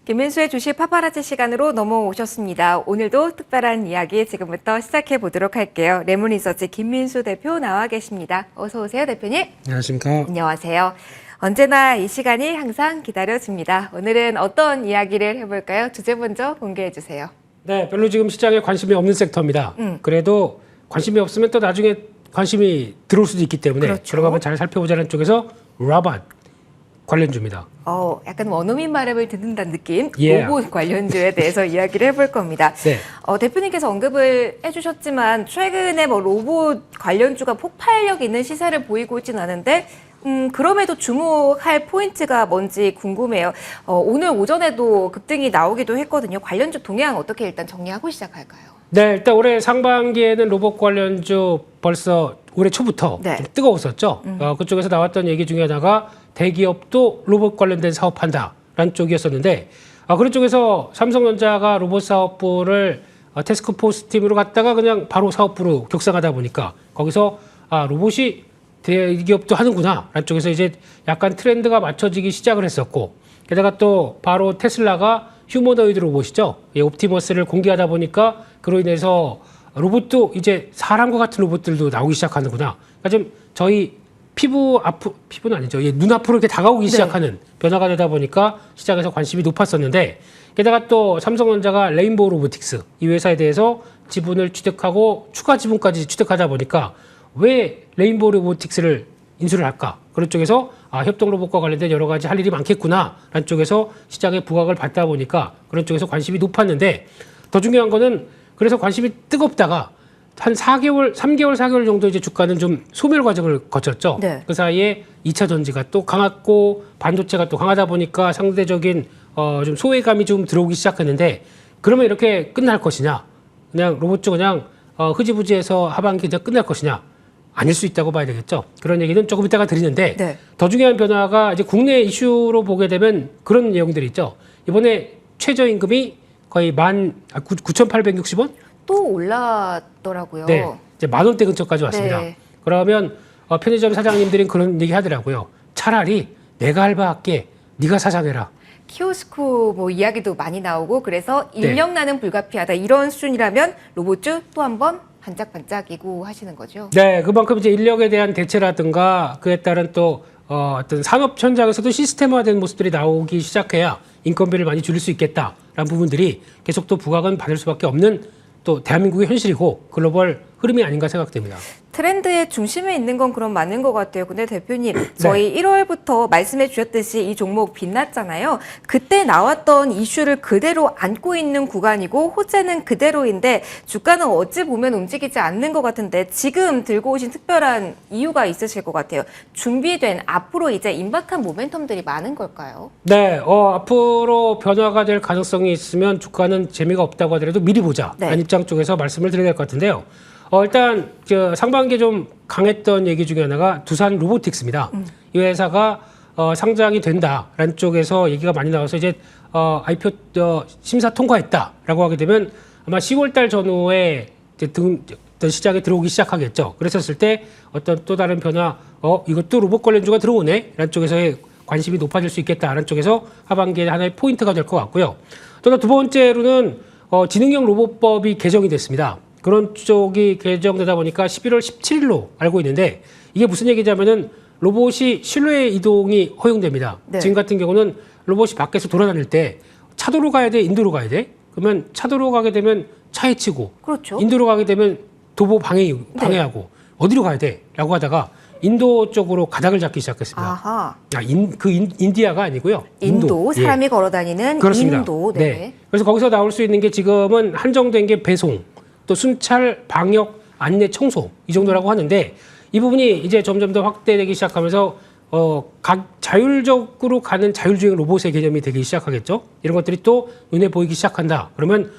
김민수의 주식 파파라치 시간으로 넘어오셨습니다. 오늘도 특별한 이야기 지금부터 시작해 보도록 할게요. 레몬리서치 김민수 대표 나와 계십니다. 어서 오세요, 대표님. 안녕하십니까. 안녕하세요. 언제나 이 시간이 항상 기다려집니다. 오늘은 어떤 이야기를 해볼까요? 주제 먼저 공개해 주세요. 네, 별로 지금 시장에 관심이 없는 섹터입니다. 그래도 관심이 없으면 또 나중에 관심이 들어올 수도 있기 때문에 그렇죠. 그런 거 한번 잘 살펴보자는 쪽에서 로봇 관련주입니다. 약간 원어민 발음을 듣는다는 느낌, Yeah. 로봇 관련주에 대해서 이야기를 해볼 겁니다. 네. 대표님께서 언급을 해주셨지만 최근에 로봇 관련주가 폭발력 있는 시세를 보이고 있지는 않은데 그럼에도 주목할 포인트가 뭔지 궁금해요. 오늘 오전에도 급등이 나오기도 했거든요. 관련주 동향 어떻게 일단 정리하고 시작할까요? 네, 일단 올해 상반기에는 로봇 관련주 벌써 올해 초부터 네. 좀 뜨거웠었죠. 그쪽에서 나왔던 얘기 중에 하나가 대기업도 로봇 관련된 사업한다라는 쪽이었었는데 그런 쪽에서 삼성전자가 로봇 사업부를 태스크포스 팀으로 갔다가 그냥 바로 사업부로 격상하다 보니까 거기서 로봇이 대기업도 하는구나라는 쪽에서 이제 약간 트렌드가 맞춰지기 시작을 했었고 게다가 또 바로 테슬라가 휴머노이드 로봇이죠. 옵티머스를 공개하다 보니까 그로 인해서 로봇도 이제 사람과 같은 로봇들도 나오기 시작하는구나. 그러니까 지금 저희 피부는 아니죠. 눈 앞으로 이렇게 다가오기 시작하는 변화가 되다 보니까 시장에서 관심이 높았었는데 게다가 또 삼성전자가 레인보우 로보틱스 이 회사에 대해서 지분을 취득하고 추가 지분까지 취득하다 보니까 왜 레인보우 로보틱스를 인수를 할까? 그런 쪽에서 협동 로봇과 관련된 여러 가지 할 일이 많겠구나라는 쪽에서 시장에 부각을 받다 보니까 그런 쪽에서 관심이 높았는데 더 중요한 거는 그래서 관심이 뜨겁다가 한 3개월, 4개월 정도 이제 주가는 좀 소멸 과정을 거쳤죠. 네. 그 사이에 2차 전지가 또 강했고 반도체가 또 강하다 보니까 상대적인 좀 소외감이 좀 들어오기 시작했는데 그러면 이렇게 끝날 것이냐? 그냥 로봇주 그냥 흐지부지해서 하반기 때 끝날 것이냐? 아닐 수 있다고 봐야 되겠죠. 그런 얘기는 조금 이따가 드리는데 네. 더 중요한 변화가 이제 국내 이슈로 보게 되면 그런 내용들이 있죠. 이번에 최저임금이 거의 9,860원? 또 올랐더라고요. 네, 이제 10,000원대 근처까지 왔습니다. 네. 그러면 편의점 사장님들이 그런 얘기 하더라고요. 차라리 내가 알바할게, 네가 사장해라. 키오스크 이야기도 많이 나오고 그래서 인력 나는 불가피하다 이런 수준이라면 로봇주 또 한번 반짝반짝이고 하시는 거죠. 네, 그만큼 이제 인력에 대한 대체라든가 그에 따른 또 어떤 산업 현장에서도 시스템화된 모습들이 나오기 시작해야 인건비를 많이 줄일 수 있겠다라는 부분들이 계속 또 부각은 받을 수밖에 없는 또 대한민국의 현실이고 글로벌 흐름이 아닌가 생각됩니다. 트렌드의 중심에 있는 건 그럼 맞는 것 같아요. 근데 대표님, 저희 1월부터 말씀해 주셨듯이 이 종목 빛났잖아요. 그때 나왔던 이슈를 그대로 안고 있는 구간이고 호재는 그대로인데 주가는 어찌 보면 움직이지 않는 것 같은데 지금 들고 오신 특별한 이유가 있으실 것 같아요. 준비된 앞으로 이제 임박한 모멘텀들이 많은 걸까요? 네, 앞으로 변화가 될 가능성이 있으면 주가는 재미가 없다고 하더라도 미리 보자. 네. 라는 입장 쪽에서 말씀을 드려야 될 것 같은데요. 일단 상반기에 좀 강했던 얘기 중에 하나가 두산 로보틱스입니다. 이 회사가 상장이 된다라는 쪽에서 얘기가 많이 나와서 이제 IPO 심사 통과했다라고 하게 되면 아마 10월 달 전후에 이제 어떤 시장에 들어오기 시작하겠죠. 그랬었을 때 어떤 또 다른 변화, 이것도 로봇 관련주가 들어오네? 라는 쪽에서의 관심이 높아질 수 있겠다라는 쪽에서 하반기에 하나의 포인트가 될 것 같고요. 또 두 번째로는 지능형 로봇법이 개정이 됐습니다. 그런 쪽이 개정되다 보니까 11월 17일로 알고 있는데 이게 무슨 얘기냐면은 로봇이 실외 이동이 허용됩니다. 네. 지금 같은 경우는 로봇이 밖에서 돌아다닐 때 차도로 가야 돼, 인도로 가야 돼? 그러면 차도로 가게 되면 차에 치고 그렇죠. 인도로 가게 되면 도보 방해하고 어디로 가야 돼? 라고 하다가 인도 쪽으로 가닥을 잡기 시작했습니다. 아하. 인디아가 아니고요. 인도 예. 사람이 걸어 다니는 그렇습니다. 인도. 네. 그래서 거기서 나올 수 있는 게 지금은 한정된 게 배송, 또 순찰, 방역, 안내, 청소 이 정도라고 하는데 이 부분이 이제 점점 더 확대되기 시작하면서 각 자율적으로 가는 자율주행 로봇의 개념이 되기 시작하겠죠. 이런 것들이 또 눈에 보이기 시작한다. 그러면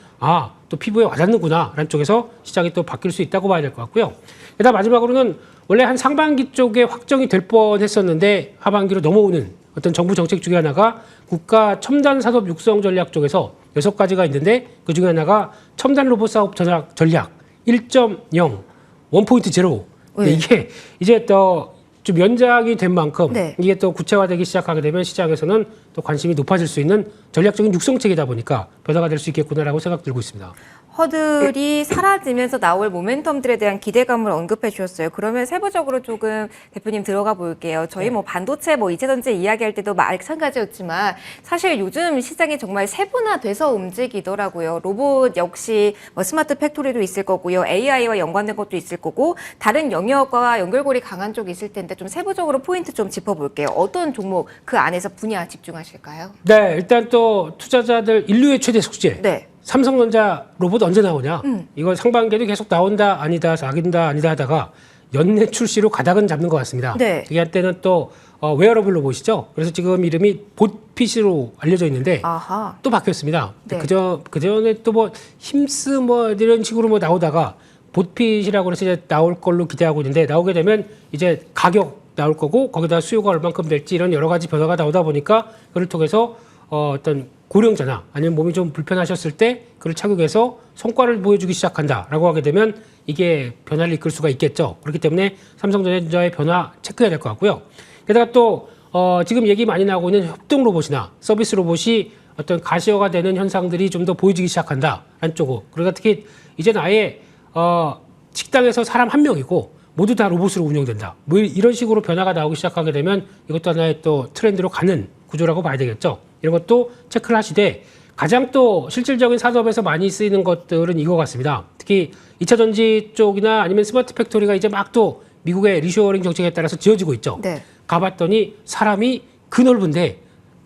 또 피부에 와닿는구나 라는 쪽에서 시장이 또 바뀔 수 있다고 봐야 될 것 같고요. 게다가 마지막으로는 원래 한 상반기 쪽에 확정이 될 뻔했었는데 하반기로 넘어오는 어떤 정부 정책 중에 하나가 국가 첨단 산업 육성 전략 쪽에서 6가지가 있는데 그 중에 하나가 첨단 로봇 사업 전략 1.0 1.0 네. 이게 이제 또 좀 연장이 된 만큼 네. 이게 또 구체화되기 시작하게 되면 시장에서는 또 관심이 높아질 수 있는 전략적인 육성책이다 보니까 변화가 될 수 있겠구나라고 생각 들고 있습니다. 허들이 사라지면서 나올 모멘텀들에 대한 기대감을 언급해 주셨어요. 그러면 세부적으로 조금 대표님 들어가 볼게요. 저희 뭐 반도체, 뭐 이차전지 이야기할 때도 마찬가지였지만 사실 요즘 시장이 정말 세분화돼서 움직이더라고요. 로봇 역시 뭐 스마트 팩토리도 있을 거고요. AI와 연관된 것도 있을 거고 다른 영역과 연결고리 강한 쪽이 있을 텐데 좀 세부적으로 포인트 좀 짚어볼게요. 어떤 종목 그 안에서 분야 집중하실까요? 네, 일단 또 투자자들 인류의 최대 숙제. 네. 삼성전자 로봇 언제 나오냐? 이거 상반기에도 계속 나온다, 아니다, 아니다 하다가 연내 출시로 가닥은 잡는 것 같습니다. 네. 이게 한때는 또 웨어러블 로봇이죠. 그래서 지금 이름이 봇핏으로 알려져 있는데 아하. 또 바뀌었습니다. 네. 그전에 또 뭐 힘스 뭐 이런 식으로 뭐 나오다가 봇핏이라고 해서 이제 나올 걸로 기대하고 있는데 나오게 되면 이제 가격 나올 거고 거기다 수요가 얼만큼 될지 이런 여러 가지 변화가 나오다 보니까 그를 통해서 어떤 고령자나 아니면 몸이 좀 불편하셨을 때 그를 착용해서 성과를 보여주기 시작한다라고 하게 되면 이게 변화를 이끌 수가 있겠죠. 그렇기 때문에 삼성전자의 변화 체크해야 될 것 같고요. 게다가 또 지금 얘기 많이 나오고 있는 협동 로봇이나 서비스 로봇이 어떤 가시화가 되는 현상들이 좀 더 보여지기 시작한다. 한쪽으로. 그러니까 특히 이제는 아예 식당에서 사람 한 명이고 모두 다 로봇으로 운영된다. 뭐 이런 식으로 변화가 나오기 시작하게 되면 이것도 하나의 또 트렌드로 가는 구조라고 봐야 되겠죠. 이런 것도 체크를 하시되 가장 또 실질적인 산업에서 많이 쓰이는 것들은 이거 같습니다. 특히 2차 전지 쪽이나 아니면 스마트 팩토리가 이제 막 또 미국의 리쇼어링 정책에 따라서 지어지고 있죠. 네. 가봤더니 사람이 그 넓은데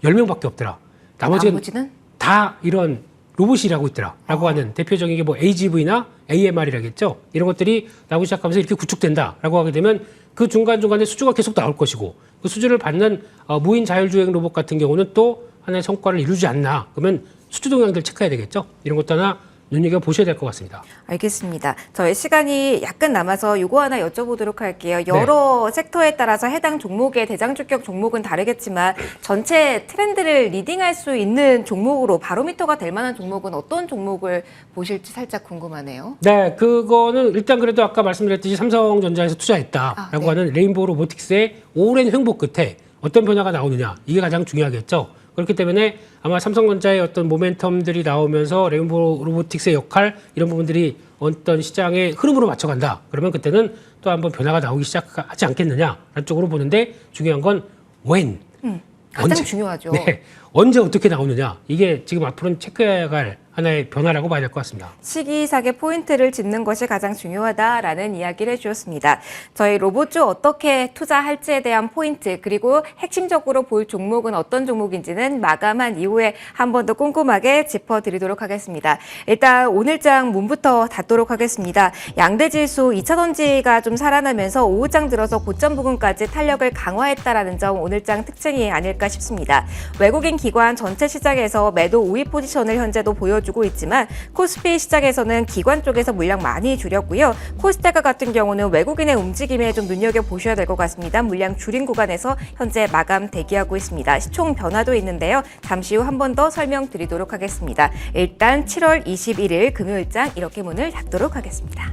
10명밖에 없더라. 나머지는 다 이런 로봇이 일하고 있더라라고 하는 대표적인 게 뭐 AGV나 AMR이라겠죠. 이런 것들이 나오기 시작하면서 이렇게 구축된다라고 하게 되면 그 중간중간에 수주가 계속 나올 것이고 그 수주를 받는 무인 자율주행 로봇 같은 경우는 또 하나의 성과를 이루지 않나. 그러면 수주 동향들 체크해야 되겠죠. 이런 것도 하나 눈여겨보셔야 될 것 같습니다. 알겠습니다. 저희 시간이 약간 남아서 이거 하나 여쭤보도록 할게요. 여러 섹터에 따라서 해당 종목의 대장주격 종목은 다르겠지만 전체 트렌드를 리딩할 수 있는 종목으로 바로미터가 될 만한 종목은 어떤 종목을 보실지 살짝 궁금하네요. 네, 그거는 일단 그래도 아까 말씀드렸듯이 삼성전자에서 투자했다라고 하는 레인보우 로보틱스의 오랜 횡보 끝에 어떤 변화가 나오느냐 이게 가장 중요하겠죠. 그렇기 때문에 아마 삼성전자의 어떤 모멘텀들이 나오면서 레인보우 로보틱스의 역할 이런 부분들이 어떤 시장의 흐름으로 맞춰간다. 그러면 그때는 또 한번 변화가 나오기 시작하지 않겠느냐라는 쪽으로 보는데 중요한 건 when. 가장 중요하죠. 네, 언제 어떻게 나오느냐. 이게 지금 앞으로는 체크해야 할 하나의 변화라고 봐야 될 것 같습니다. 시기상의 포인트를 짚는 것이 가장 중요하다라는 이야기를 해주셨습니다. 저희 로봇 쪽 어떻게 투자할지에 대한 포인트 그리고 핵심적으로 볼 종목은 어떤 종목인지는 마감한 이후에 한 번 더 꼼꼼하게 짚어드리도록 하겠습니다. 일단 오늘장 문부터 닫도록 하겠습니다. 양대지수 2차전지가 좀 살아나면서 오후장 들어서 고점 부근까지 탄력을 강화했다라는 점 오늘장 특징이 아닐까 싶습니다. 외국인 기관 전체 시장에서 매도 우위 포지션을 현재도 보여주고 있지만 코스피 시장에서는 기관 쪽에서 물량 많이 줄였고요. 코스닥 같은 경우는 외국인의 움직임에 좀 눈여겨보셔야 될 것 같습니다. 물량 줄인 구간에서 현재 마감 대기하고 있습니다. 시총 변화도 있는데요. 잠시 후 한 번 더 설명드리도록 하겠습니다. 일단 7월 21일 금요일장 이렇게 문을 닫도록 하겠습니다.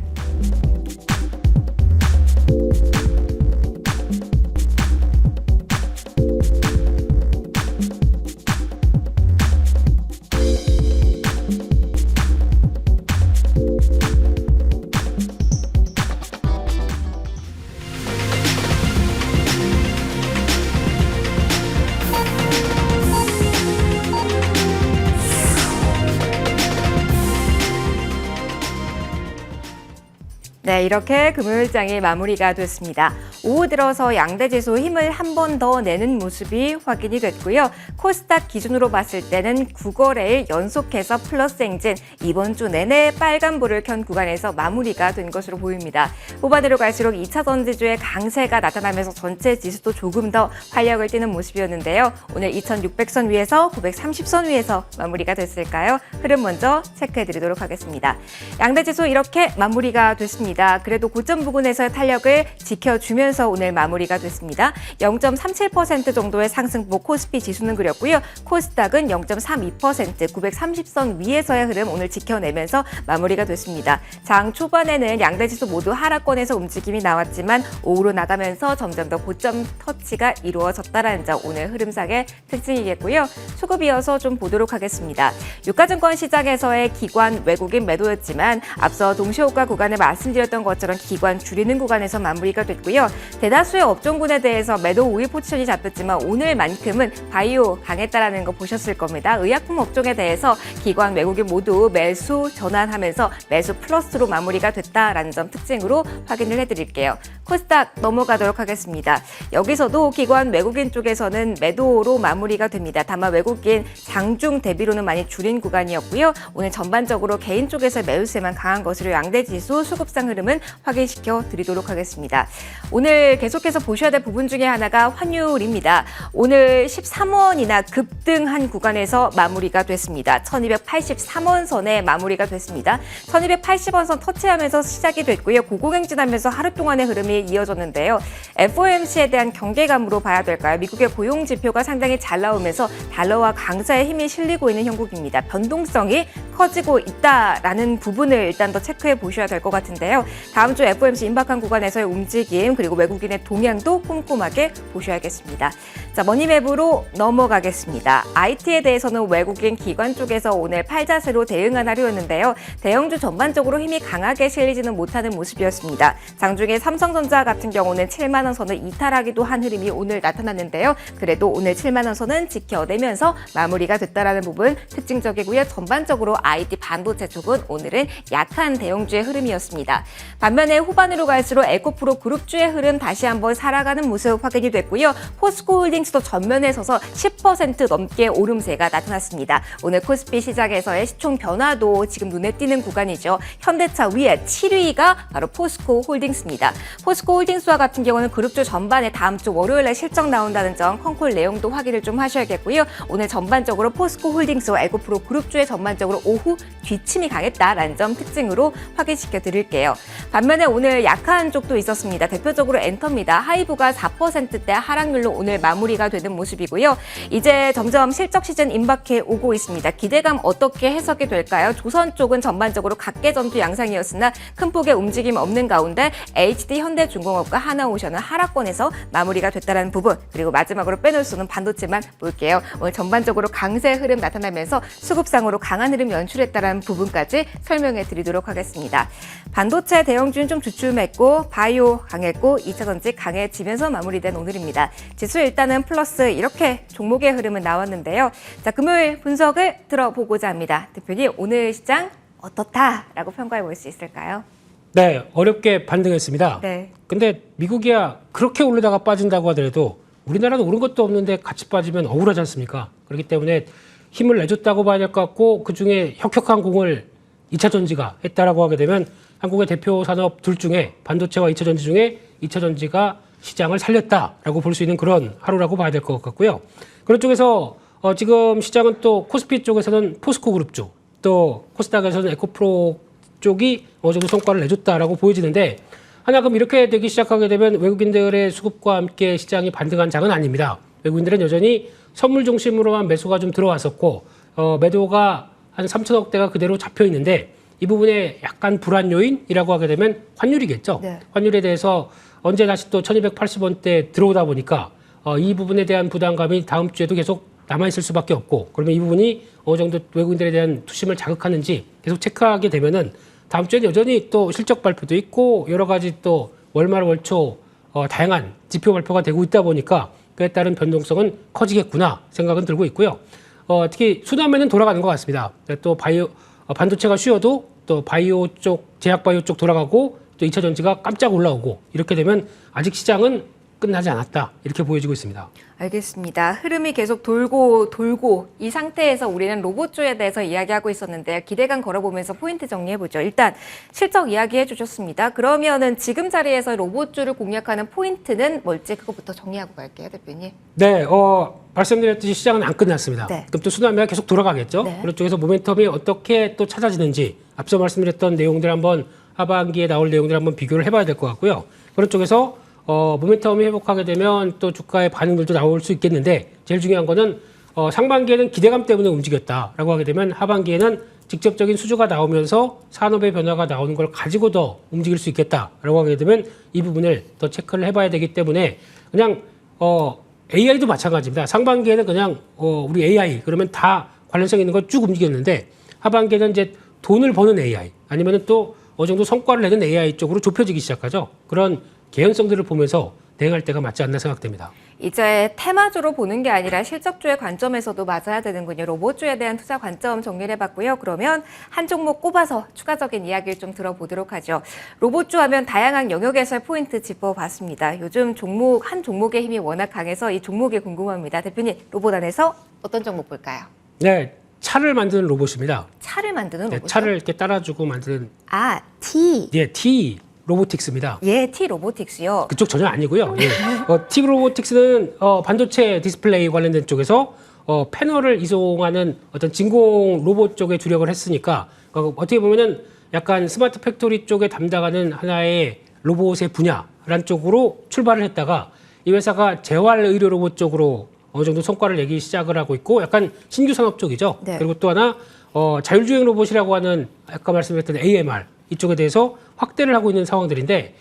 네, 이렇게 금요일장이 마무리가 됐습니다. 오후 들어서 양대지수 힘을 한 번 더 내는 모습이 확인이 됐고요. 코스닥 기준으로 봤을 때는 9거래일 연속해서 플러스 행진, 이번 주 내내 빨간불을 켠 구간에서 마무리가 된 것으로 보입니다. 후반으로 갈수록 2차 전지주의 강세가 나타나면서 전체 지수도 조금 더 활력을 띠는 모습이었는데요. 오늘 2600선 위에서 930선 위에서 마무리가 됐을까요? 흐름 먼저 체크해드리도록 하겠습니다. 양대지수 이렇게 마무리가 됐습니다. 어려웠습니다. 그래도 고점 부근에서의 탄력을 지켜주면서 오늘 마무리가 됐습니다. 0.37% 정도의 상승폭 코스피 지수는 그렸고요. 코스닥은 0.32% 930선 위에서의 흐름 오늘 지켜내면서 마무리가 됐습니다. 장 초반에는 양대 지수 모두 하락권에서 움직임이 나왔지만 오후로 나가면서 점점 더 고점 터치가 이루어졌다라는 점 오늘 흐름상의 특징이겠고요. 수급 이어서 좀 보도록 하겠습니다. 유가증권 시장에서의 기관 외국인 매도였지만 앞서 동시호가 구간에 말씀드렸던 것처럼 기관 줄이는 구간에서 마무리가 됐고요. 대다수의 업종군에 대해서 매도 우위 포지션이 잡혔지만 오늘만큼은 바이오 강했다라는 거 보셨을 겁니다. 의약품 업종에 대해서 기관 외국인 모두 매수 전환하면서 매수 플러스로 마무리가 됐다라는 점 특징으로 확인을 해드릴게요. 코스닥 넘어가도록 하겠습니다. 여기서도 기관 외국인 쪽에서는 매도로 마무리가 됩니다. 다만 외국인 장중 대비로는 많이 줄인 구간이었고요. 오늘 전반적으로 개인 쪽에서 매수세만 강한 것으로 양대 지수 수급상 흐름은 확인시켜 드리도록 하겠습니다. 오늘 계속해서 보셔야 될 부분 중에 하나가 환율입니다. 오늘 13원이나 급등한 구간에서 마무리가 됐습니다. 1283원 선에 마무리가 됐습니다. 1280원 선 터치하면서 시작이 됐고요. 고공행진하면서 하루 동안의 흐름이 이어졌는데요. FOMC에 대한 경계감으로 봐야 될까요? 미국의 고용 지표가 상당히 잘 나오면서 달러와 강세의 힘이 실리고 있는 형국입니다. 변동성이 커지고 있다라는 부분을 일단 더 체크해 보셔야 될 것 같은데요. 다음 주 FOMC 임박한 구간에서의 움직임 그리고 외국인의 동향도 꼼꼼하게 보셔야겠습니다. 자, 머니맵으로 넘어가겠습니다. IT에 대해서는 외국인 기관 쪽에서 오늘 팔자세로 대응한 하루였는데요. 대형주 전반적으로 힘이 강하게 실리지는 못하는 모습이었습니다. 장중에 삼성전자 같은 경우는 7만 원 선을 이탈하기도 한 흐름이 오늘 나타났는데요. 그래도 오늘 7만 원 선은 지켜내면서 마무리가 됐다라는 부분 특징적이고요. 전반적으로 IT 반도체 쪽은 오늘은 약한 대형주의 흐름이었습니다. 반면에 후반으로 갈수록 에코프로 그룹주의 흐름 다시 한번 살아가는 모습 확인이 됐고요. 포스코홀딩스도 전면에 서서 10% 넘게 오름세가 나타났습니다. 오늘 코스피 시장에서의 시총 변화도 지금 눈에 띄는 구간이죠. 현대차 위에 7위가 바로 포스코홀딩스입니다. 포스코홀딩스와 같은 경우는 그룹주 전반에 다음 주 월요일에 실적 나온다는 점 컨콜 내용도 확인을 좀 하셔야겠고요. 오늘 전반적으로 포스코홀딩스와 에코프로 그룹주의 전반적으로 오후 뒤침이 강했다라는 점 특징으로 확인시켜 드릴게요. 반면에 오늘 약한 쪽도 있었습니다. 대표적으로 엔터입니다. 하이브가 4%대 하락률로 오늘 마무리가 되는 모습이고요. 이제 점점 실적 시즌 임박해 오고 있습니다. 기대감 어떻게 해석이 될까요? 조선 쪽은 전반적으로 각계전투 양상이었으나 큰 폭의 움직임 없는 가운데 HD 현대중공업과 하나오션은 하락권에서 마무리가 됐다는 부분 그리고 마지막으로 빼놓을 수는 반도체만 볼게요. 오늘 전반적으로 강세 흐름 나타나면서 수급상으로 강한 흐름 연출했다는 부분까지 설명해 드리도록 하겠습니다. 반도체 대형주는 좀 주춤했고 바이오 강했고 2차전지 강해지면서 마무리된 오늘입니다. 지수 일단은 플러스 이렇게 종목의 흐름은 나왔는데요. 자, 금요일 분석을 들어보고자 합니다. 대표님 오늘 시장 어떻다라고 평가해 볼 수 있을까요? 네, 어렵게 반등했습니다. 네. 근데 미국이야 그렇게 오르다가 빠진다고 하더라도 우리나라는 오른 것도 없는데 같이 빠지면 억울하지 않습니까? 그렇기 때문에 힘을 내줬다고 봐야 될 것 같고 그중에 혁혁한 공을 2차 전지가 했다라고 하게 되면 한국의 대표 산업 둘 중에 반도체와 2차 전지 중에 2차 전지가 시장을 살렸다라고 볼 수 있는 그런 하루라고 봐야 될 것 같고요. 그런 쪽에서 지금 시장은 또 코스피 쪽에서는 포스코 그룹 쪽, 또 코스닥에서는 에코프로 쪽이 어느 정도 성과를 내줬다라고 보여지는데 하나 그럼 이렇게 되기 시작하게 되면 외국인들의 수급과 함께 시장이 반등한 장은 아닙니다. 외국인들은 여전히 선물 중심으로만 매수가 좀 들어왔었고 매도가 한 3천억 대가 그대로 잡혀 있는데 이 부분에 약간 불안 요인이라고 하게 되면 환율이겠죠. 네. 환율에 대해서 언제 다시 또 1280원대 들어오다 보니까 이 부분에 대한 부담감이 다음 주에도 계속 남아있을 수밖에 없고 그러면 이 부분이 어느 정도 외국인들에 대한 투심을 자극하는지 계속 체크하게 되면은 다음 주에는 여전히 또 실적 발표도 있고 여러 가지 또 월말 월초 다양한 지표 발표가 되고 있다 보니까 그에 따른 변동성은 커지겠구나 생각은 들고 있고요. 특히 수남에는 돌아가는 것 같습니다. 또 반도체가 쉬어도 또 바이오 쪽, 제약 바이오 쪽 돌아가고 또 2차 전지가 깜짝 올라오고 이렇게 되면 아직 시장은 끝나지 않았다 이렇게 보여지고 있습니다. 알겠습니다. 흐름이 계속 돌고 이 상태에서 우리는 로봇주에 대해서 이야기하고 있었는데요. 기대감 걸어보면서 포인트 정리해보죠. 일단 실적 이야기해 주셨습니다. 그러면은 지금 자리에서 로봇주를 공략하는 포인트는 뭘지 그것부터 정리하고 갈게요, 대표님. 네, 말씀드렸듯이 시장은 안 끝났습니다. 네. 그럼 또 수남매가 계속 돌아가겠죠. 네. 그런 쪽에서 모멘텀이 어떻게 또 찾아지는지 앞서 말씀드렸던 내용들 한번 하반기에 나올 내용들 한번 비교를 해봐야 될 것 같고요. 그런 쪽에서 모멘텀이 회복하게 되면 또 주가의 반응들도 나올 수 있겠는데 제일 중요한 거는 상반기에는 기대감 때문에 움직였다라고 하게 되면 하반기에는 직접적인 수주가 나오면서 산업의 변화가 나오는 걸 가지고 더 움직일 수 있겠다라고 하게 되면 이 부분을 더 체크를 해봐야 되기 때문에 그냥 AI도 마찬가지입니다. 상반기에는 그냥 우리 AI 그러면 다 관련성 있는 걸 쭉 움직였는데 하반기에는 이제 돈을 버는 AI 아니면은 또 어느 정도 성과를 내는 AI 쪽으로 좁혀지기 시작하죠. 그런 개연성들을 보면서 대응할 때가 맞지 않나 생각됩니다. 이제 테마주로 보는 게 아니라 실적주의 관점에서도 맞아야 되는군요. 로봇주에 대한 투자 관점 정리를 해봤고요. 그러면 한 종목 꼽아서 추가적인 이야기를 좀 들어보도록 하죠. 로봇주 하면 다양한 영역에서의 포인트 짚어봤습니다. 요즘 한 종목의 힘이 워낙 강해서 이 종목이 궁금합니다. 대표님, 로봇 안에서 어떤 종목 볼까요? 네, 차를 만드는 로봇입니다. 차를 만드는 로봇? 네, 차를 이렇게 따라주고 만드는 T. 예, T 로보틱스입니다. 예, T 로보틱스요. 그쪽 전혀 아니고요. 예. T 로보틱스는 반도체 디스플레이 관련된 쪽에서 패널을 이송하는 어떤 진공 로봇 쪽에 주력을 했으니까 어떻게 보면은 약간 스마트 팩토리 쪽에 담당하는 하나의 로봇의 분야란 쪽으로 출발을 했다가 이 회사가 재활 의료 로봇 쪽으로 어느 정도 성과를 내기 시작을 하고 있고 약간 신규 산업 쪽이죠. 네. 그리고 또 하나 자율주행 로봇이라고 하는 아까 말씀드렸던 AMR 이쪽에 대해서 확대를 하고 있는 상황들인데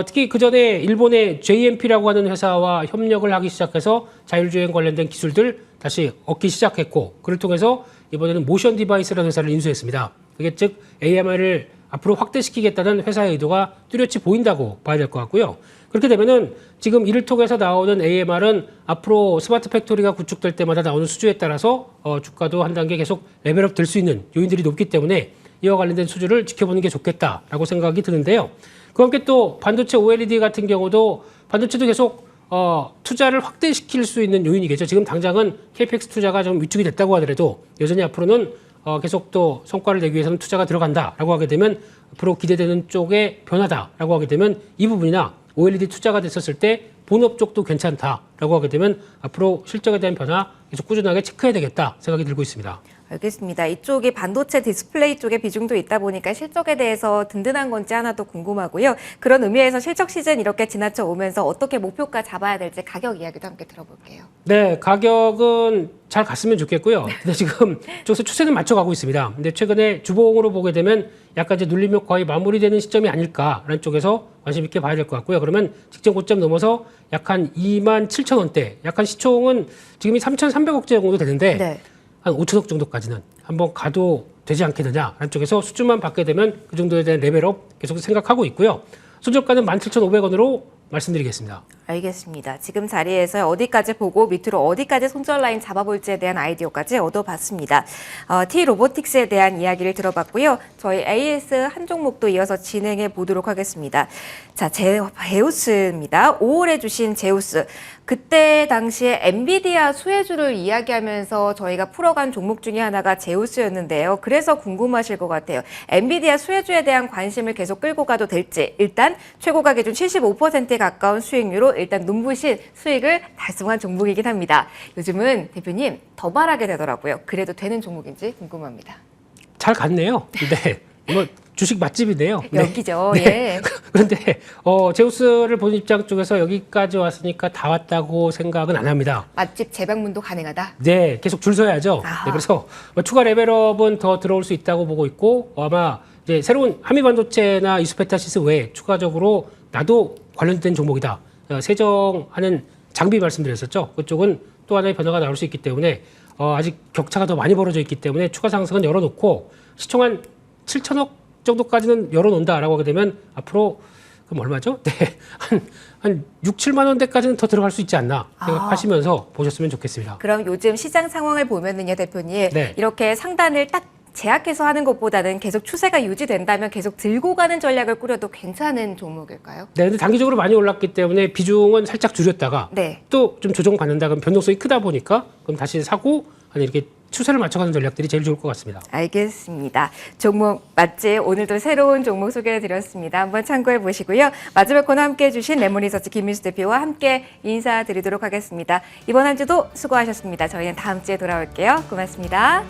특히 그 전에 일본의 JMP라고 하는 회사와 협력을 하기 시작해서 자율주행 관련된 기술들 다시 얻기 시작했고 그를 통해서 이번에는 모션 디바이스라는 회사를 인수했습니다. 그게 즉 AMR을 앞으로 확대시키겠다는 회사의 의도가 뚜렷이 보인다고 봐야 될 것 같고요. 그렇게 되면은 지금 이를 통해서 나오는 AMR은 앞으로 스마트 팩토리가 구축될 때마다 나오는 수주에 따라서 주가도 한 단계 계속 레벨업 될 수 있는 요인들이 높기 때문에 이와 관련된 수주를 지켜보는 게 좋겠다라고 생각이 드는데요. 그와 함께 또 반도체 OLED 같은 경우도 반도체도 계속 투자를 확대시킬 수 있는 요인이겠죠. 지금 당장은 KPX 투자가 좀 위축이 됐다고 하더라도 여전히 앞으로는 계속 또 성과를 내기 위해서는 투자가 들어간다라고 하게 되면 앞으로 기대되는 쪽의 변화다라고 하게 되면 이 부분이나 OLED 투자가 됐었을 때 본업 쪽도 괜찮다라고 하게 되면 앞으로 실적에 대한 변화 계속 꾸준하게 체크해야 되겠다 생각이 들고 있습니다. 알겠습니다. 이쪽이 반도체 디스플레이 쪽에 비중도 있다 보니까 실적에 대해서 든든한 건지 하나 더 궁금하고요. 그런 의미에서 실적 시즌 이렇게 지나쳐 오면서 어떻게 목표가 잡아야 될지 가격 이야기도 함께 들어볼게요. 네, 가격은 잘 갔으면 좋겠고요. 근데 지금 쪽에서 추세는 맞춰가고 있습니다. 근데 최근에 주봉으로 보게 되면 약간 이제 눌림목 거의 마무리되는 시점이 아닐까라는 쪽에서 관심 있게 봐야 될 것 같고요. 그러면 직전 고점 넘어서 약 한 27,000원대, 약간 시총은 지금이 3,300억째 정도 되는데 네. 한 5천억 정도까지는 한번 가도 되지 않겠느냐라는 쪽에서 수주만 받게 되면 그 정도에 대한 레벨업 계속 생각하고 있고요. 손절가는 17,500원으로 말씀드리겠습니다. 알겠습니다. 지금 자리에서 어디까지 보고 밑으로 어디까지 손절 라인 잡아볼지에 대한 아이디어까지 얻어봤습니다. T 로보틱스에 대한 이야기를 들어봤고요. 저희 AS 한 종목도 이어서 진행해 보도록 하겠습니다. 자, 제우스입니다. 5월에 주신 제우스. 그때 당시에 엔비디아 수혜주를 이야기하면서 저희가 풀어간 종목 중에 하나가 제우스였는데요. 그래서 궁금하실 것 같아요. 엔비디아 수혜주에 대한 관심을 계속 끌고 가도 될지 일단 최고가 기준 75%에 가까운 수익률로 일단 눈부신 수익을 달성한 종목이긴 합니다. 요즘은 대표님 더 말하게 되더라고요. 그래도 되는 종목인지 궁금합니다. 잘 갔네요. 네. 뭐 주식 맛집이네요. 여기죠. 네. 예. 그런데 제우스를 보는 입장 쪽에서 여기까지 왔으니까 다 왔다고 생각은 안 합니다. 맛집 재방문도 가능하다. 네, 계속 줄 서야죠. 네, 그래서 추가 레벨업은 더 들어올 수 있다고 보고 있고 아마 이제 새로운 한미 반도체나 이수페타시스 외에 추가적으로 나도 관련된 종목이다. 세정하는 장비 말씀드렸었죠. 그쪽은 또 하나의 변화가 나올 수 있기 때문에 아직 격차가 더 많이 벌어져 있기 때문에 추가 상승은 열어놓고 시총 한 7천억 정도까지는 열어놓는다라고 하게 되면 앞으로 그럼 얼마죠? 네, 한 6, 7만 원대까지는 더 들어갈 수 있지 않나 생각하시면서 보셨으면 좋겠습니다. 그럼 요즘 시장 상황을 보면은요, 대표님, 네. 이렇게 상단을 딱 제약해서 하는 것보다는 계속 추세가 유지된다면 계속 들고 가는 전략을 꾸려도 괜찮은 종목일까요? 네, 근데 단기적으로 많이 올랐기 때문에 비중은 살짝 줄였다가 네. 또 좀 조정받는다 그럼 변동성이 크다 보니까 그럼 다시 사고 아니 이렇게 추세를 맞춰가는 전략들이 제일 좋을 것 같습니다. 알겠습니다. 종목 맛집 오늘도 새로운 종목 소개해드렸습니다. 한번 참고해 보시고요. 마지막 코너 함께해 주신 레몬리서치 김민수 대표와 함께 인사드리도록 하겠습니다. 이번 한 주도 수고하셨습니다. 저희는 다음 주에 돌아올게요. 고맙습니다.